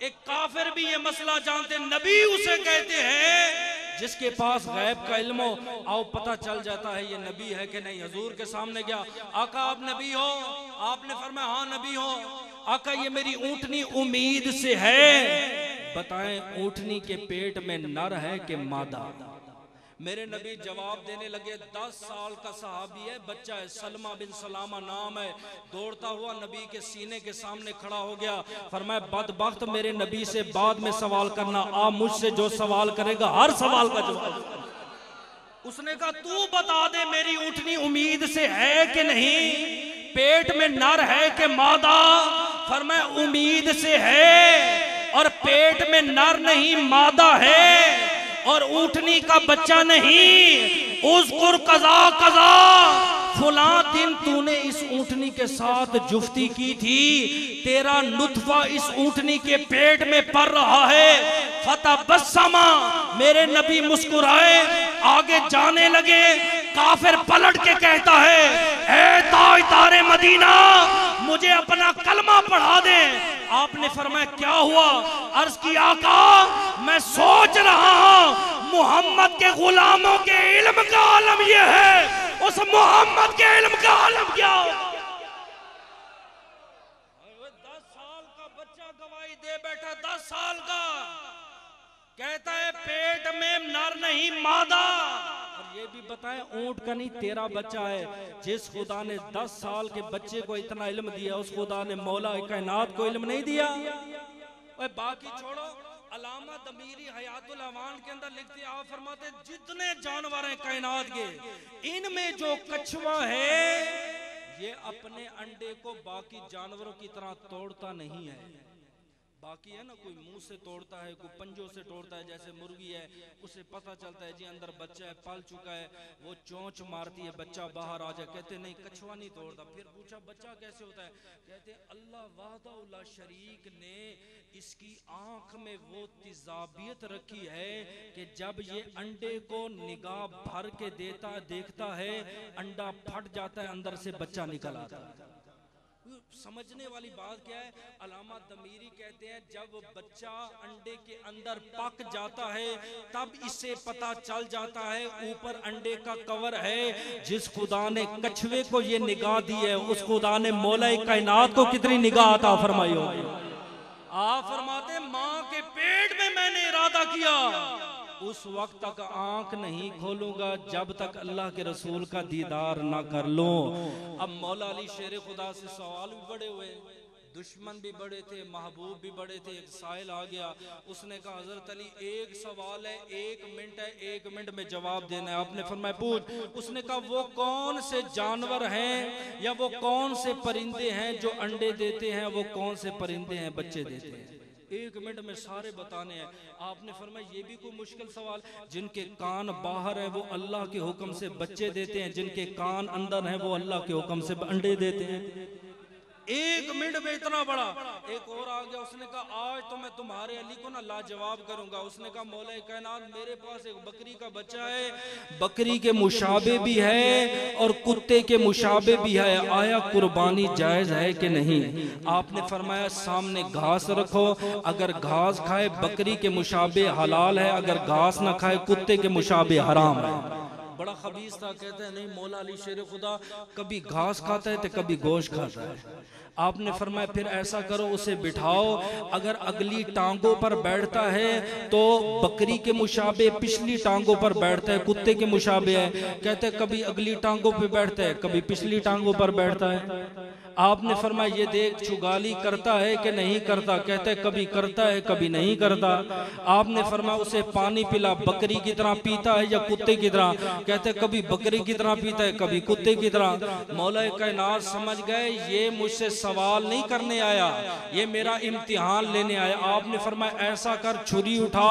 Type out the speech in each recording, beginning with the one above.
एक काफिर भी ये मसला जानते, नबी उसे कहते हैं जिसके पास गैब का इल्म हो, आओ पता चल जाता है ये नबी है कि नहीं। हजूर के सामने गया, आका आप नबी हो? आपने फरमाया हाँ नबी हो। आका ये मेरी ऊंटनी उम्मीद से है, बताएं ऊंटनी के पेट में नर है कि मादा? मेरे नबी जवाब देने लगे, 10 साल का सहाबी है, बच्चा है, सलमा बिन सलामा नाम है। दौड़ता हुआ नबी के सीने के सामने खड़ा हो गया, फरमाया बदबख्त मेरे नबी से बाद में सवाल करना, आप मुझसे जो सवाल करेगा हर सवाल का जवाब। उसने कहा तू बता दे मेरी ऊंटनी उम्मीद से है कि नहीं, पेट में नर है कि मादा? फरमाया उम्मीद से है और पेट में नर नहीं मादा है और ऊंटनी का बच्चा नहीं। उज़कुर कज़ा कज़ा, फुला दिन तूने इस ऊंटनी के साथ जुफ्ती की थी, तेरा नुतफा इस ऊंटनी के पेट में पड़ रहा है। फतबस्समा, मेरे नबी मुस्कुराए, आगे जाने लगे। काफिर पलट के कहता है, ए ताजदारे मदीना मुझे अपना कलमा पढ़ा दे। आपने फरमाया क्या हुआ? अर्ज किया आका मैं सोच रहा हूं मोहम्मद के गुलामों के इल्म का आलम यह है, उस मोहम्मद के इल्म का आलम क्या? 10 साल का बच्चा गवाही दे बैठा, 10 साल का, कहता है पेट में नर नहीं मादा। और ये भी बताएं ऊंट का नहीं तेरा बच्चा है। जिस खुदा ने 10 साल के बच्चे को इतना इल्म दिया, उस खुदा ने मौला कायनात को इल्म नहीं दिया? और बाकी छोड़ो, अलामा दमीरी हयातुल अवान के अंदर लिखते, आप फरमाते जितने जानवर हैं कायनात के, इनमें जो कछुआ है ये अपने अंडे को बाकी जानवरों की तरह तोड़ता नहीं है। बाकी है ना, कोई मुंह से तोड़ता है, कोई पंजों से तोड़ता है, जैसे मुर्गी है उसे पता चलता है जी अंदर बच्चा है, पल चुका है, वो चोंच मारती है, बच्चा बाहर आ जाए। कहते नहीं कछुआ नहीं तोड़ता। फिर पूछा बच्चा कैसे होता है? कहते अल्लाह वाहदा शरीक ने इसकी आंख में वो तिजाबियत रखी है कि जब ये अंडे को निगाह भर के देखता है, अंडा फट जाता है, अंदर से बच्चा निकल आता है। समझने वाली बात क्या है? अलामा दमीरी कहते हैं जब बच्चा अंडे के अंदर पक जाता है तब इसे पता चल जाता है ऊपर अंडे का कवर है। जिस खुदा ने कछुए को ये निगाह दी है, उस खुदा ने मौला कायनात को कितनी निगाह अता फरमाई हो। आप फरमाते माँ के पेट में मैंने इरादा किया, उस वक्त तक आंख नहीं खोलूंगा जब तक अल्लाह के रसूल का दीदार ना कर लूं। अब मौला अली शेर खुदा से सवाल भी बड़े हुए, दुश्मन भी बड़े थे, महबूब भी बड़े थे। एक साइल आ गया, उसने कहा हजरत अली एक सवाल है, 1 मिनट है, 1 मिनट में जवाब देना है। आपने फरमाया पूछ। उसने कहा वो कौन से जानवर हैं या वो कौन से परिंदे हैं जो अंडे देते हैं, वो कौन से परिंदे हैं बच्चे देते हैं? 1 मिनट में सारे बताने हैं। आपने फरमाया ये भी कोई मुश्किल सवाल? जिनके कान बाहर है वो अल्लाह के हुक्म से बच्चे देते हैं, जिनके कान अंदर हैं वो अल्लाह के हुक्म से अंडे देते हैं। 1 मिनट में इतना बड़ा। एक और आ गया, उसने कहा आज तो मैं तुम्हारे अली को ना लाजवाब करूंगा। उसने कहा मौला कायनात मेरे पास एक बकरी का बच्चा है, बकरी के मुशाबे भी है और कुत्ते के मुशाबे भी है, आया कुर्बानी जायज है कि नहीं? आपने फरमाया सामने घास रखो, अगर घास खाए बकरी के मुशाबे हलाल है, अगर घास ना खाए कुत्ते के मुशाबे हराम है। बड़ा खबीस था, कहते हैं नहीं मौला अली शेर खुदा कभी घास खाता है तो कभी गोश्त खाता है। आपने फरमाया फिर ऐसा करो उसे बिठाओ, अगर अगली टांगों पर बैठता है तो बकरी के मुशाबे, पिछली टांगों पर बैठता है कुत्ते के मुशाबे है। कहते कभी अगली टांगों पे बैठता है, कभी पिछली टांगों पर बैठता है। आपने फरमाया ये देख चुगाली करता है कि नहीं करता? कहते कभी करता है कभी नहीं करता। आपने फरमाया उसे पानी पिला, बकरी की तरह पीता है या कुत्ते की तरह? कहते कभी बकरी की तरह पीता है कभी कुत्ते की तरह। मौला कायनात समझ गए ये मुझसे सवाल नहीं करने आया, ये मेरा इम्तिहान लेने आया। आपने फरमाया ऐसा कर, छुरी उठा,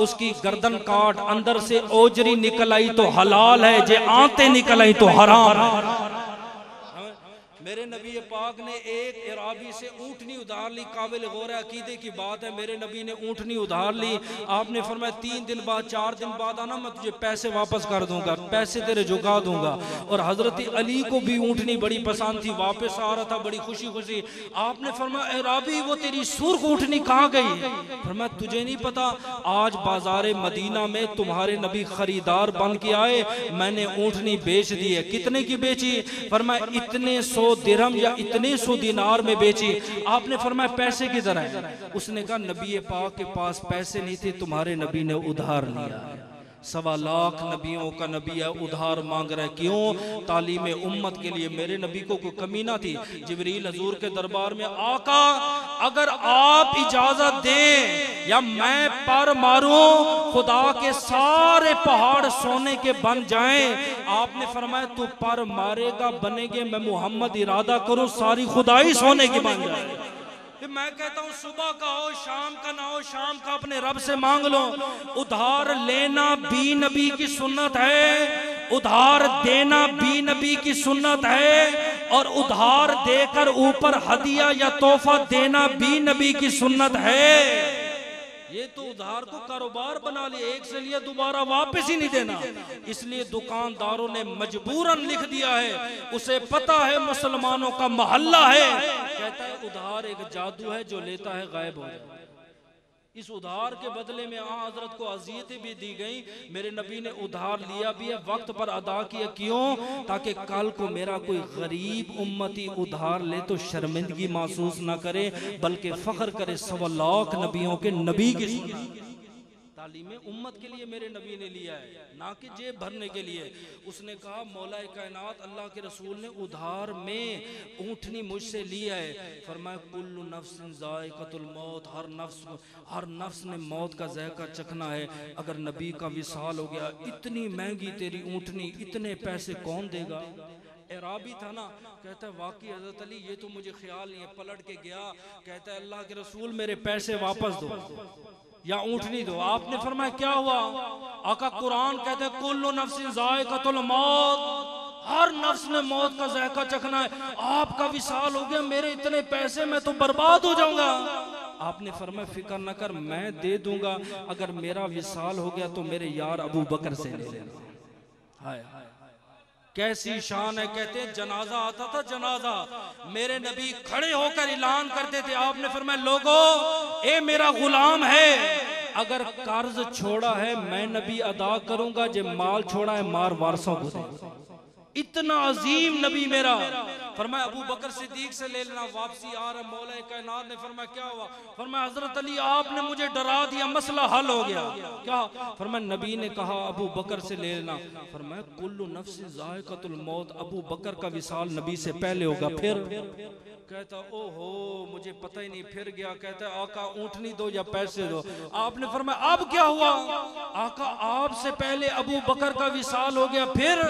उसकी गर्दन काट, अंदर से ओजरी निकल आई तो हलाल है, जे आंतें निकल आई तो हराम है। मेरे नबी पाक ने एक इराबी से ऊँटनी उधार ली। काबिल गौर अकीदे की बात है, मेरे नबी ने ऊँटनी उधार ली। आपने फरमाया 3 दिन बाद 4 दिन बाद आना, मैं तुझे पैसे वापस कर दूंगा, पैसे तेरे झुका दूंगा। और हजरत अली को भी ऊँटनी बड़ी पसंद थी, वापस आ रहा था बड़ी खुशी खुशी। आपने फरमाया इराबी वो तेरी सुर्ख ऊँटनी कहाँ गई? फरमाया तुझे नहीं पता, आज बाजार मदीना में तुम्हारे नबी खरीदार बन के आए, मैंने ऊँटनी बेच दी है। कितने की बेची? फरमाया इतने 100 दिरहम या इतने 100 दिनार में बेची। आपने फरमाया पैसे किधर है? उसने कहा नबी पाक के पास पैसे नहीं थे, तुम्हारे नबी ने उधार लिया। 1.25 लाख नबियों का नबी है, उधार मांग रहा है। क्यों? तालीम उम्मत के लिए। मेरे नबी को कोई कमी ना थी। जिब्रील हजूर के दरबार में, आका अगर आप इजाजत दें या मैं पर मारूं, खुदा के सारे पहाड़ सोने के बन जाएं। आपने फरमाया तू पर मारेगा बनेगे, मैं मोहम्मद इरादा करूं सारी खुदाई सोने की बन जाए। मैं कहता हूँ सुबह का हो शाम का ना हो, शाम का अपने रब से मांग लो। उधार लेना भी नबी की सुन्नत है, उधार देना भी नबी की सुन्नत है, और उधार देकर ऊपर हदिया या तोहफा देना भी नबी की सुन्नत है। ये तो उधार को कारोबार बना लिया, एक से लिया दोबारा वापस ही नहीं देना। इसलिए दुकानदारों ने मजबूरन लिख दिया है, उसे पता है मुसलमानों का मोहल्ला है, कहता है उधार एक जादू है जो लेता है गायब हो जाता है। इस उधार के बदले में हजरत को अजियतें भी दी गई। मेरे नबी ने उधार लिया भी है, वक्त पर अदा किया। क्यों? ताकि कल को मेरा कोई गरीब उम्मती उधार ले तो शर्मिंदगी महसूस ना करे, बल्कि फख्र करे 1.25 लाख नबियों के नबी की तालीम उम्मत के लिए मेरे नबी ने लिया है, ना कि जेब भरने के लिए। उसने कहा मौला कायनात अल्लाह के रसूल ने उधार में ऊँटनी मुझसे लिया है। फरमाया कुल्लु नफ्सिन ज़ाइक़तुल मौत, हर नफ्स ने मौत का ज़ायक़ा चखना है। अगर नबी का विसाल हो गया, इतनी महंगी तेरी ऊँटनी, इतने पैसे कौन देगा? एराबी था ना, कहता है वाकई हजरत अली ये तो मुझे ख्याल नहीं है। पलट के गया, कहता है अल्लाह के रसूल मेरे पैसे वापस दो या ऊँटनी दो। आपने फरमाया क्या हुआ? आका कुरान कहते हैं कुल्लु नफ्सिन ज़ाइक़तुल मौत, हर नफ्स ने मौत का जायका चखना है। आपका विसाल हो गया, मेरे इतने पैसे मैं तो बर्बाद हो जाऊंगा। आपने फरमाया फिक्र न कर, मैं दे दूंगा। अगर मेरा विसाल हो गया तो मेरे यार अबू बकर से ले लेना। हाय कैसी शान है। कहते हैं जनाजा आता था, जनाजा मेरे नबी खड़े होकर ऐलान करते थे। आपने फरमाया लोगों ए मेरा गुलाम है, अगर कर्ज छोड़ा है मैं नबी अदा करूंगा, जो माल छोड़ा है मार वारसों को दे। इतना अजीम नबी मेरा। फरमाया अबू बकर सिद्दीक से ले लेना। वापसी आ रहा, मौला कायनात ने फरमाया क्या हुआ? फरमाया हजरत अली आपने मुझे डरा दिया, मसला हल हो गया। क्या? फरमाया नबी ने कहा अबू बकर से ले लेना। फरमाया कुल्लु नफ्सिन ज़ाइक़तुल मौत, अबू बकर का विसाल नबी से पहले होगा। फिर कहता ओहो मुझे पता ही नहीं, फिर गया। कहता आका ऊँटनी दो या पैसे दो। आपने फरमाया अब क्या हुआ? आका आपसे पहले अबू बकर का विसाल हो गया, फिर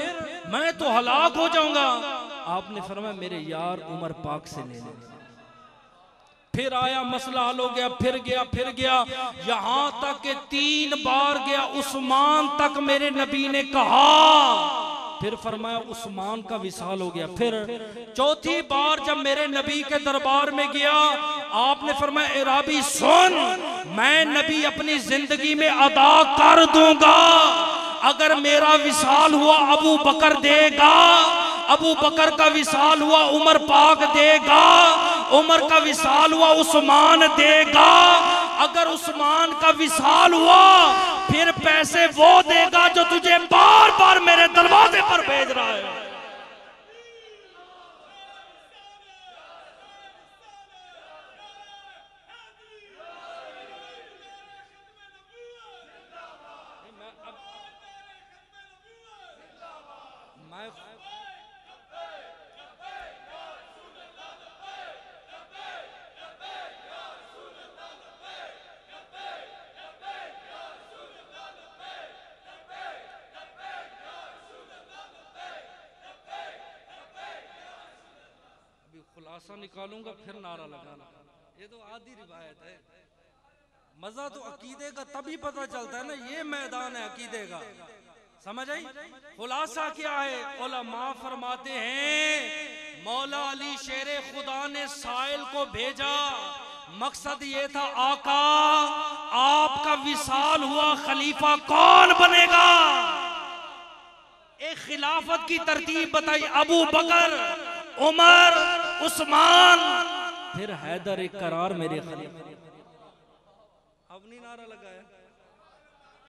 मैं तो हलाक हो जाऊंगा। आपने फरमाया मेरे यार उमर पाक से ले ले। फिर आया, मसला हल हो गया, फिर गया, फिर गया, यहां तक के 3 बार गया। उस्मान तक मेरे नबी ने कहा। फिर फरमाया उस्मान का विसाल हो गया। फिर 4थी बार जब मेरे नबी के दरबार में गया, आपने फरमाया इराबी सुन, मैं नबी अपनी जिंदगी में अदा कर दूंगा। अगर मेरा विसाल हुआ अबू बकर देगा, अबू बकर का विसाल हुआ उमर पाक देगा, उमर का विसाल हुआ उस्मान देगा, अगर उस्मान का विसाल हुआ फिर पैसे वो देगा जो तुझे बार बार मेरे दरवाजे पर भेज रहा है। खुलासा निकालूंगा फिर नारा लगाना। ये तो आधी रिवायत है। मजा तो अकीदे का तभी पता चलता है ना, ये मैदान है अकीदे का। समझ आई? खुलासा क्या है? उलमा फरमाते हैं मौला अली शेर खुदा ने साइल को भेजा, मकसद ये था आका आपका विसाल हुआ, खलीफा कौन बनेगा? एक खिलाफत की तरतीब बताई, अबू बकर, उमर, उस्मान, फिर हैदर एक करार मेरे खलीफा। अब नहीं नारा लगाया?